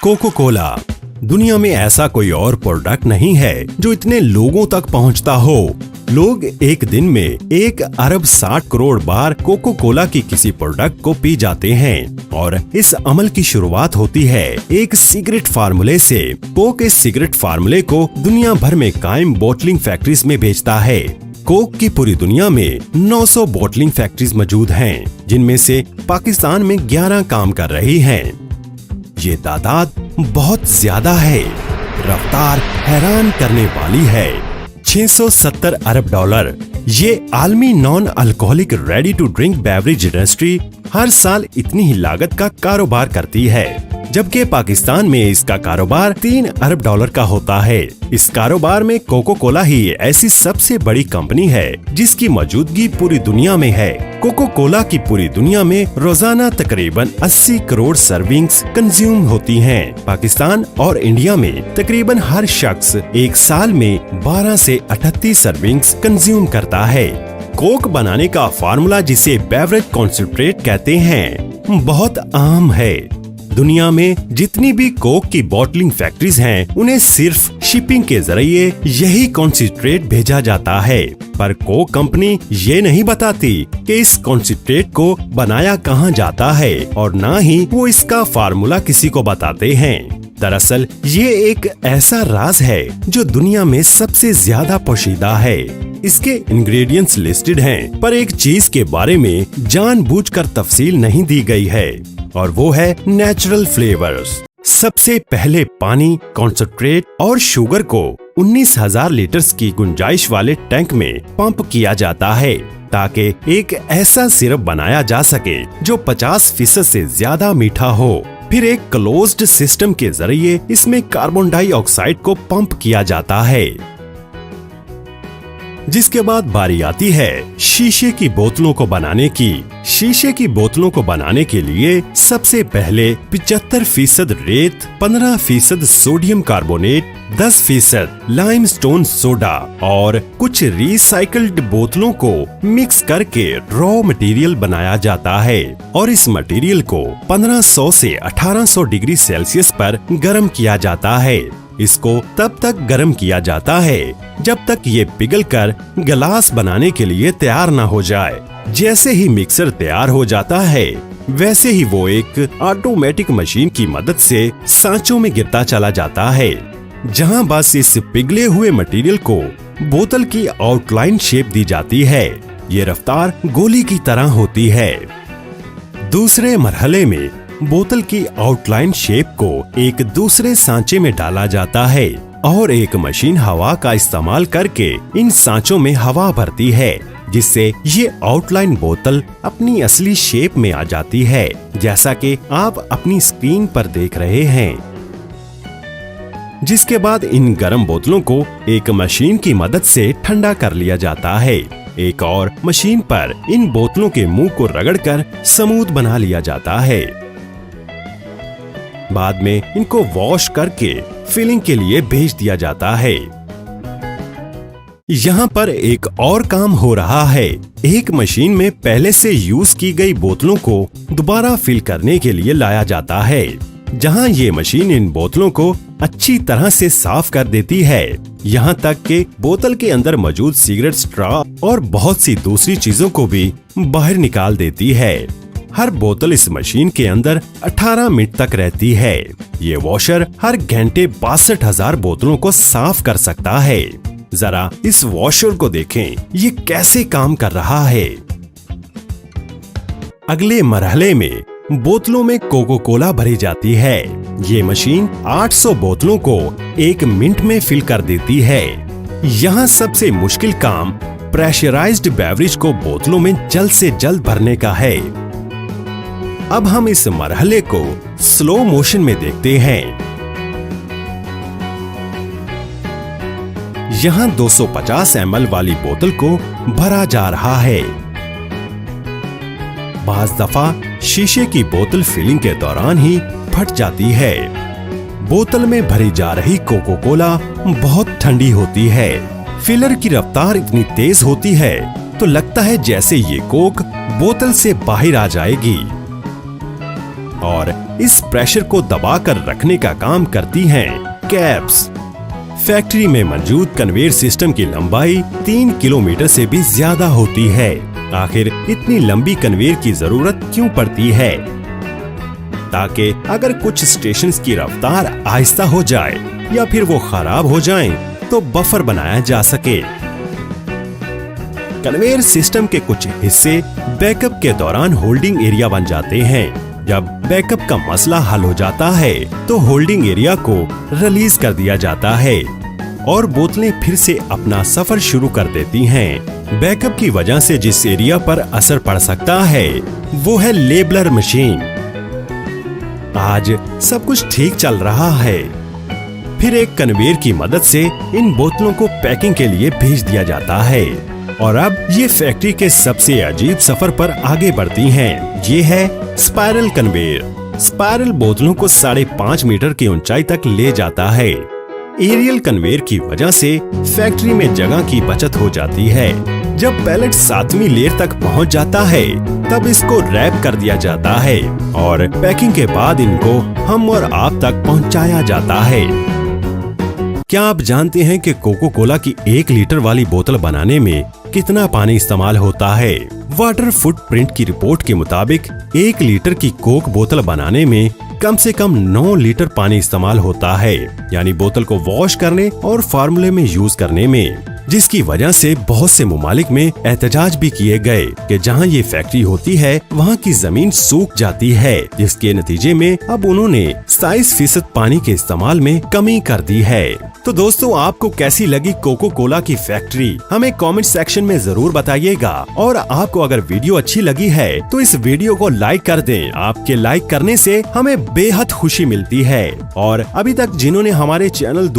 Cocoa Cola. दुनिया में ऐसा कोई और प्रोडक्ट नहीं है जो इतने लोगों तक पहुंचता हो। लोग एक दिन में 1 अरब 60 करोड़ बार कोको कोला की किसी प्रोडक्ट को पी जाते हैं और इस अमल की शुरुआत होती है एक सिगरेट फार्मूले से। कोक इस सिगरेट फार्मूले को दुनिया भर में कायम बॉटलिंग फैक्ट्रीज में बेचता है। कोक की पूरी दुनिया में 900 बॉटलिंग फैक्ट्रीज मौजूद हैं, जिनमें से पाकिस्तान में 11 काम कर रही हैं। ये तादाद बहुत ज्यादा है। रफ्तार हैरान करने वाली है। 670 अरब डॉलर। ये आलमी non alcoholic ready to drink beverage industry हर साल इतनी ही लागत का कारोबार करती है, जबकि पाकिस्तान में इसका कारोबार 3 अरब डॉलर का होता है। इस कारोबार में कोको कोला ही ऐसी सबसे बड़ी कंपनी है जिसकी मौजूदगी पूरी दुनिया में है। कोको कोला की पूरी दुनिया में रोजाना तकरीबन 80 करोड़ सर्विंग्स कंज्यूम होती हैं। पाकिस्तान और इंडिया में तकरीबन हर शख्स एक साल में 12 से 38 सर्विंग्स कंज्यूम करता है। कोक बनाने का फार्मूला, जिसे बेवरेज कॉन्सेंट्रेट कहते हैं, बहुत आम है। दुनिया में जितनी भी कोक की बॉटलिंग फैक्ट्रीज हैं, उन्हें सिर्फ शिपिंग के जरिए यही कॉन्सेंट्रेट भेजा जाता है। पर कोक कंपनी ये नहीं बताती कि इस कॉन्सेंट्रेट को बनाया कहाँ जाता है और ना ही वो इसका फार्मूला किसी को बताते हैं। दरअसल ये एक ऐसा राज है जो दुनिया में सबसे ज्यादा पोशीदा है। इसके इंग्रेडिएंट्स लिस्टेड हैं, पर एक चीज के बारे में जानबूझकर तफसील नहीं दी गई है और वो है नेचुरल फ्लेवर्स। सबसे पहले पानी, कॉन्सेंट्रेट और शुगर को 19,000 लीटर्स की गुंजाइश वाले टैंक में पंप किया जाता है ताकि एक ऐसा सिरप बनाया जा सके जो 50% से ज्यादा मीठा हो। फिर एक क्लोज्ड सिस्टम के जरिए इसमें कार्बन डाइऑक्साइड को पंप किया जाता है, जिसके बाद बारी आती है शीशे की बोतलों को बनाने की। शीशे की बोतलों को बनाने के लिए सबसे पहले 75% रेत, 15% सोडियम कार्बोनेट, 10% लाइमस्टोन सोडा और कुछ रिसाइकल्ड बोतलों को मिक्स करके रॉ मटेरियल बनाया जाता है और इस मटेरियल को 1500 से 1800 डिग्री सेल्सियस पर गर्म किया जाता है। इसको तब तक गर्म किया जाता है जब तक ये पिघलकर गिलास बनाने के लिए तैयार न हो जाए। जैसे ही मिक्सर तैयार हो जाता है, वैसे ही वो एक ऑटोमेटिक मशीन की मदद से सांचों में गिरता चला जाता है, जहां बस इस पिघले हुए मटेरियल को बोतल की आउटलाइन शेप दी जाती है। ये रफ्तार गोली की तरह होती है। दूसरे मरहले में बोतल की आउटलाइन शेप को एक दूसरे सांचे में डाला जाता है और एक मशीन हवा का इस्तेमाल करके इन सांचों में हवा भरती है, जिससे ये आउटलाइन बोतल अपनी असली शेप में आ जाती है, जैसा कि आप अपनी स्क्रीन पर देख रहे हैं। जिसके बाद इन गर्म बोतलों को एक मशीन की मदद से ठंडा कर लिया जाता है। एक और मशीन पर इन बोतलों के मुंह को रगड़कर स्मूथ बना लिया जाता है। बाद में इनको वॉश करके फिलिंग के लिए भेज दिया जाता है। यहाँ पर एक और काम हो रहा है। एक मशीन में पहले से यूज की गई बोतलों को दोबारा फिल करने के लिए लाया जाता है, जहाँ ये मशीन इन बोतलों को अच्छी तरह से साफ कर देती है, यहाँ तक कि बोतल के अंदर मौजूद सिगरेट स्ट्रॉ और बहुत सी दूसरी चीजों को भी बाहर निकाल देती है। हर बोतल इस मशीन के अंदर 18 मिनट तक रहती है। ये वॉशर हर घंटे 62,000 बोतलों को साफ कर सकता है। जरा इस वॉशर को देखें, ये कैसे काम कर रहा है। अगले मरहले में बोतलों में कोको कोला भरी जाती है। ये मशीन 800 बोतलों को 1 मिनट में फिल कर देती है। यहाँ सबसे मुश्किल काम प्रेशराइज्ड बेवरेज को बोतलों में जल्द से जल्द भरने का है। अब हम इस मरहले को स्लो मोशन में देखते हैं। यहाँ 250 ml वाली बोतल को भरा जा रहा है। बाज दफा शीशे की बोतल फिलिंग के दौरान ही फट जाती है। बोतल में भरी जा रही कोको कोला बहुत ठंडी होती है। फिलर की रफ्तार इतनी तेज होती है तो लगता है जैसे ये कोक बोतल से बाहर आ जाएगी। और इस प्रेशर को दबाकर रखने का काम करती हैं कैप्स। फैक्ट्री में मौजूद कन्वेयर सिस्टम की लंबाई 3 किलोमीटर से भी ज्यादा होती है। आखिर इतनी लंबी कन्वेयर की जरूरत क्यों पड़ती है? ताकि अगर कुछ स्टेशंस की रफ्तार आहिस्ता हो जाए या फिर वो खराब हो जाएं, तो बफर बनाया जा सके। कन्वेयर सिस्टम के कुछ हिस्से बैकअप के दौरान होल्डिंग एरिया बन जाते हैं। जब बैकअप का मसला हल हो जाता है तो होल्डिंग एरिया को रिलीज कर दिया जाता है और बोतलें फिर से अपना सफर शुरू कर देती हैं। बैकअप की वजह से जिस एरिया पर असर पड़ सकता है वो है लेबलर मशीन। आज सब कुछ ठीक चल रहा है, फिर एक कन्वेयर की मदद से इन बोतलों को पैकिंग के लिए भेज दिया जाता है और अब ये फैक्ट्री के सबसे अजीब सफर पर आगे बढ़ती हैं। ये है स्पाइरल कन्वेयर। स्पाइरल बोतलों को 5.5 मीटर की ऊंचाई तक ले जाता है। एरियल कन्वेयर की वजह से फैक्ट्री में जगह की बचत हो जाती है। जब पैलेट 7वीं लेयर तक पहुंच जाता है तब इसको रैप कर दिया जाता है और पैकिंग के बाद इनको हम और आप तक पहुंचाया जाता है। क्या आप जानते हैं कि कोको कोला की 1 लीटर वाली बोतल बनाने में कितना पानी इस्तेमाल होता है? वाटर फुटप्रिंट की रिपोर्ट के मुताबिक 1 लीटर की कोक बोतल बनाने में कम से कम 9 लीटर पानी इस्तेमाल होता है, यानी बोतल को वॉश करने और फार्मूले में यूज करने में। जिसकी वजह से बहुत से ममालिक में एहतजाज भी किए गए कि जहां ये फैक्ट्री होती है वहां की जमीन सूख जाती है, जिसके नतीजे में अब उन्होंने 27% पानी के इस्तेमाल में कमी कर दी है। तो दोस्तों, आपको कैसी लगी कोको कोला की फैक्ट्री? हमें कमेंट सेक्शन में जरूर बताइएगा और आपको अगर वीडियो अच्छी लगी है तो इस वीडियो को लाइक कर दें। आपके लाइक करने से हमें बेहद खुशी मिलती है और अभी तक जिन्होंने हमारे चैनल